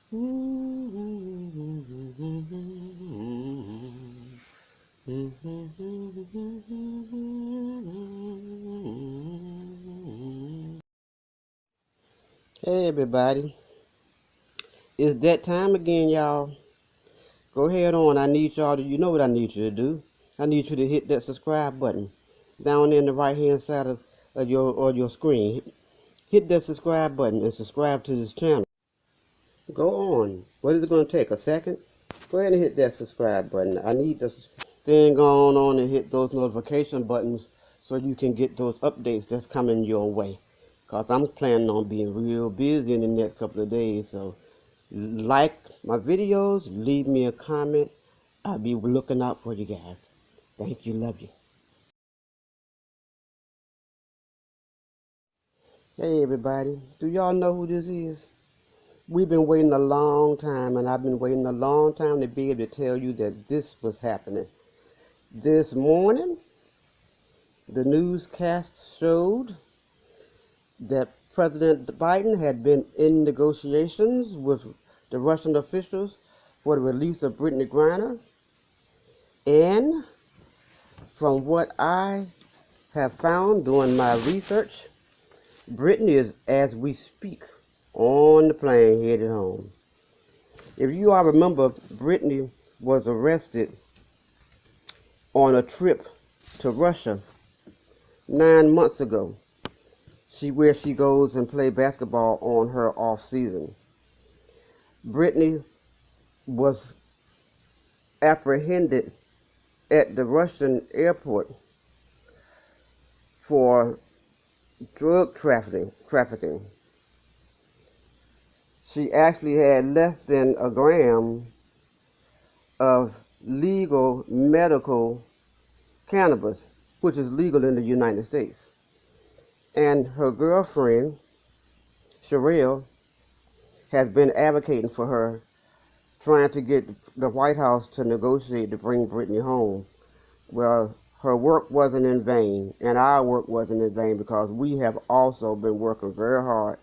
Hey everybody, it's that time again, y'all. Go ahead on. I need y'all to, you know what I need you to do. I need you to hit that subscribe button down in the right hand side of your screen. Hit that subscribe button and subscribe to this channel. Go on. What is it going to take? A second? Go ahead and hit that subscribe button. I need this thing going on and hit those notification buttons so you can get those updates that's coming your way. Because I'm planning on being real busy in the next couple of days. So like my videos, leave me a comment. I'll be looking out for you guys. Thank you. Love you. Hey everybody. Do y'all know who this is? We've been waiting a long time, and I've been waiting a long time to be able to tell you that this was happening. This morning, the newscast showed that President Biden had been in negotiations with the Russian officials for the release of Brittany Griner. And from what I have found doing my research, Brittany is, as we speak, on the plane headed home. If you all remember, Brittany was arrested on a trip to Russia 9 months ago. Where she goes and play basketball on her off season. Brittany was apprehended at the Russian airport for drug trafficking. She actually had less than a gram of legal medical cannabis, which is legal in the United States. And her girlfriend, Sherelle, has been advocating for her, trying to get the White House to negotiate to bring Brittany home. Well, her work wasn't in vain, and our work wasn't in vain, because we have also been working very hard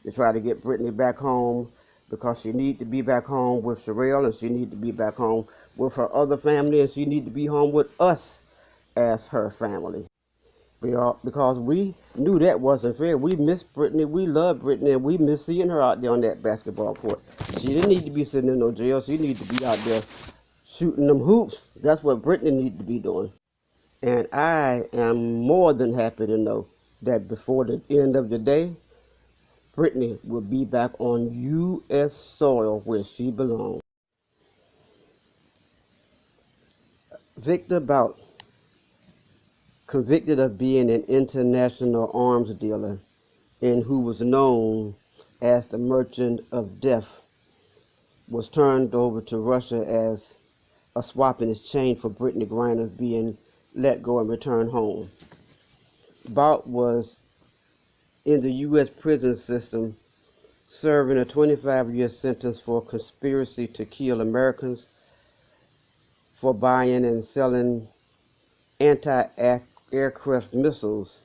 to try to get Brittany back home, because she needs to be back home with Sherelle, and she needs to be back home with her other family, and she needs to be home with us as her family. Because we knew that wasn't fair. We miss Brittany, we love Brittany, and we miss seeing her out there on that basketball court. She didn't need to be sitting in no jail. She needed to be out there shooting them hoops. That's what Brittany needed to be doing. And I am more than happy to know that before the end of the day, Brittany will be back on U.S. soil where she belongs. Victor Bout, convicted of being an international arms dealer and who was known as the Merchant of Death, was turned over to Russia as a swap in exchange for Brittany Griner being let go and returned home. Bout was in the U.S. prison system serving a 25-year sentence for conspiracy to kill Americans, for buying and selling anti-aircraft missiles,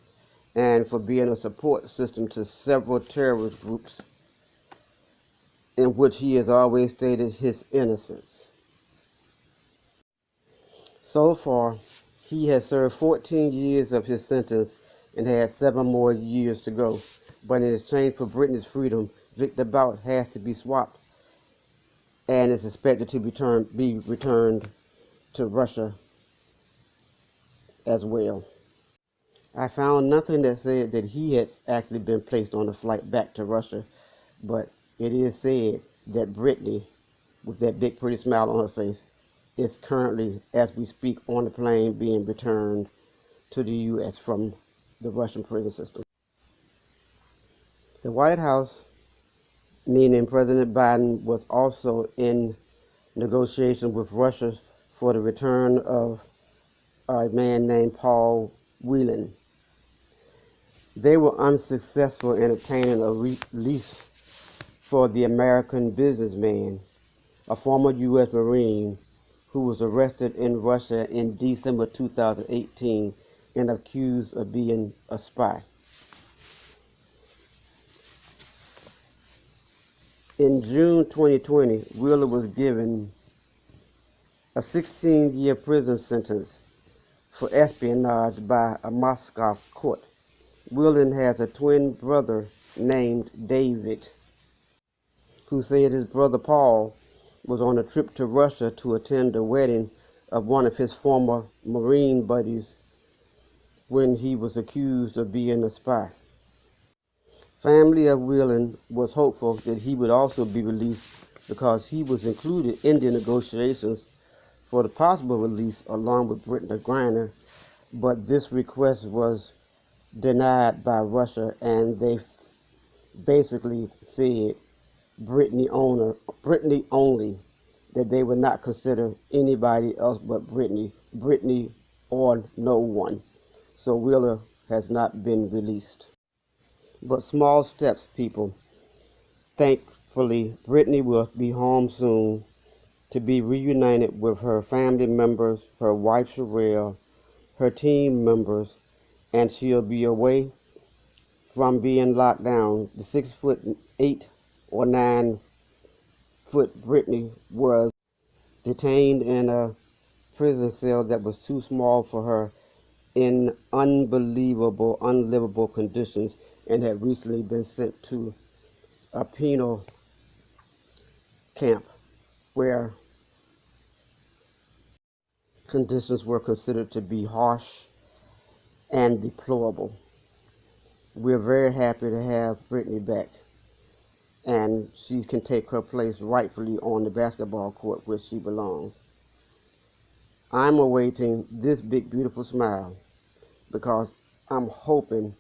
and for being a support system to several terrorist groups, in which he has always stated his innocence. So far, he has served 14 years of his sentence and has 7 more years to go. But in exchange for Brittany's freedom, Victor Bout has to be swapped and is expected to be returned to Russia as well. I found nothing that said that he had actually been placed on a flight back to Russia, but it is said that Brittany, with that big pretty smile on her face, is currently, as we speak, on the plane being returned to the U.S. from the Russian prison system. The White House, meaning President Biden, was also in negotiations with Russia for the return of a man named Paul Whelan. They were unsuccessful in obtaining a release for the American businessman, a former U.S. Marine who was arrested in Russia in December 2018 and accused of being a spy. In June 2020, Wheeler was given a 16-year prison sentence for espionage by a Moscow court. Wheeler has a twin brother named David, who said his brother Paul was on a trip to Russia to attend the wedding of one of his former Marine buddies when he was accused of being a spy. Family of Wheeler was hopeful that he would also be released because he was included in the negotiations for the possible release along with Brittany Griner, but this request was denied by Russia, and they basically said Brittany only, that they would not consider anybody else but Brittany or no one. So Wheeler has not been released. But small steps, people. Thankfully, Brittany will be home soon to be reunited with her family members, her wife Sherelle, her team members, and she'll be away from being locked down. The 6'8" or 9-foot Brittany was detained in a prison cell that was too small for her in unbelievable, unlivable conditions, and had recently been sent to a penal camp where conditions were considered to be harsh and deplorable. We're very happy to have Brittany back, and she can take her place rightfully on the basketball court where she belongs. I'm awaiting this big, beautiful smile because I'm hoping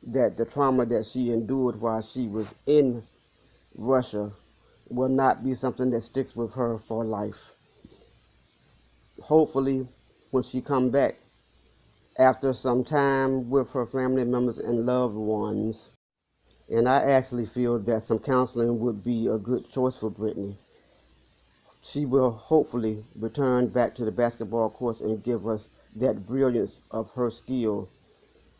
that the trauma that she endured while she was in Russia will not be something that sticks with her for life. Hopefully, when she comes back, after some time with her family members and loved ones, and I actually feel that some counseling would be a good choice for Brittany, she will hopefully return back to the basketball courts and give us that brilliance of her skill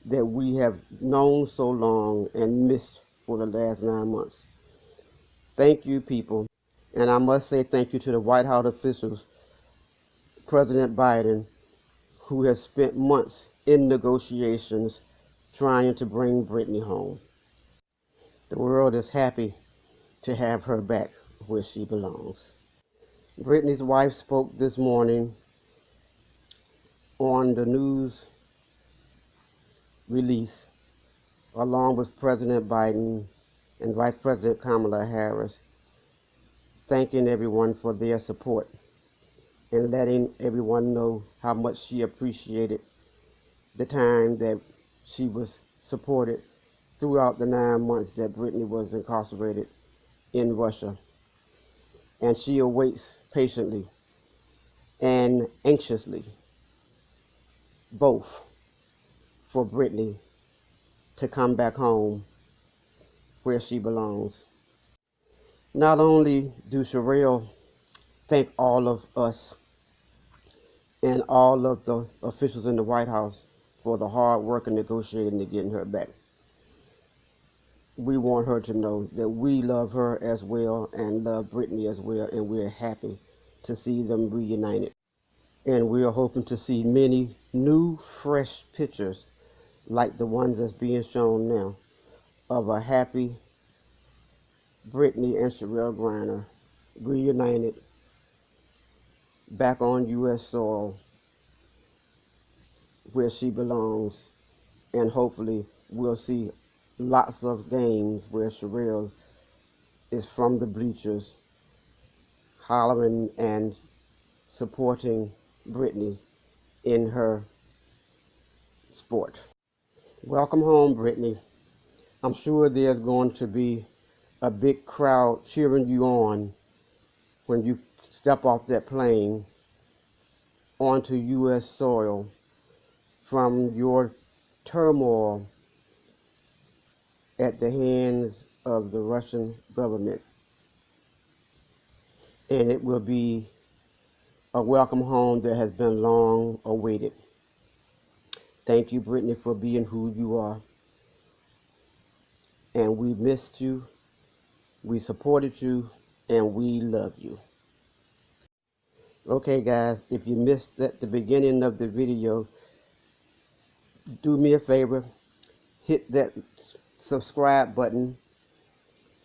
that we have known so long and missed for the last 9 months. Thank you, people. And I must say thank you to the White House officials, President Biden, who has spent months in negotiations trying to bring Brittany home. The world is happy to have her back where she belongs. Brittany's wife spoke this morning on the news release along with President Biden and Vice President Kamala Harris, thanking everyone for their support and letting everyone know how much she appreciated the time that she was supported throughout the 9 months that Brittany was incarcerated in Russia. And she awaits patiently and anxiously, both, for Brittany to come back home where she belongs. Not only do Sherelle thank all of us and all of the officials in the White House for the hard work and negotiating to getting her back, we want her to know that we love her as well and love Brittany as well, and we're happy to see them reunited. And we are hoping to see many new, fresh pictures like the ones that's being shown now of a happy Brittany and Sherelle Griner reunited back on U.S. soil where she belongs. And hopefully we'll see lots of games where Sherelle is from the bleachers hollering and supporting Brittany in her sport. Welcome home, Brittany. I'm sure there's going to be a big crowd cheering you on when you step off that plane onto U.S. soil from your turmoil at the hands of the Russian government. And it will be a welcome home that has been long awaited. Thank you, Brittany, for being who you are. And we missed you, We supported you, and we love you. Okay, guys, if you missed at the beginning of the video, do me a favor, hit that subscribe button,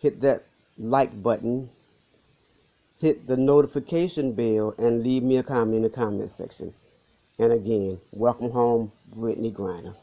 hit that like button, hit the notification bell, and leave me a comment in the comment section. And again, welcome home, Brittany Griner.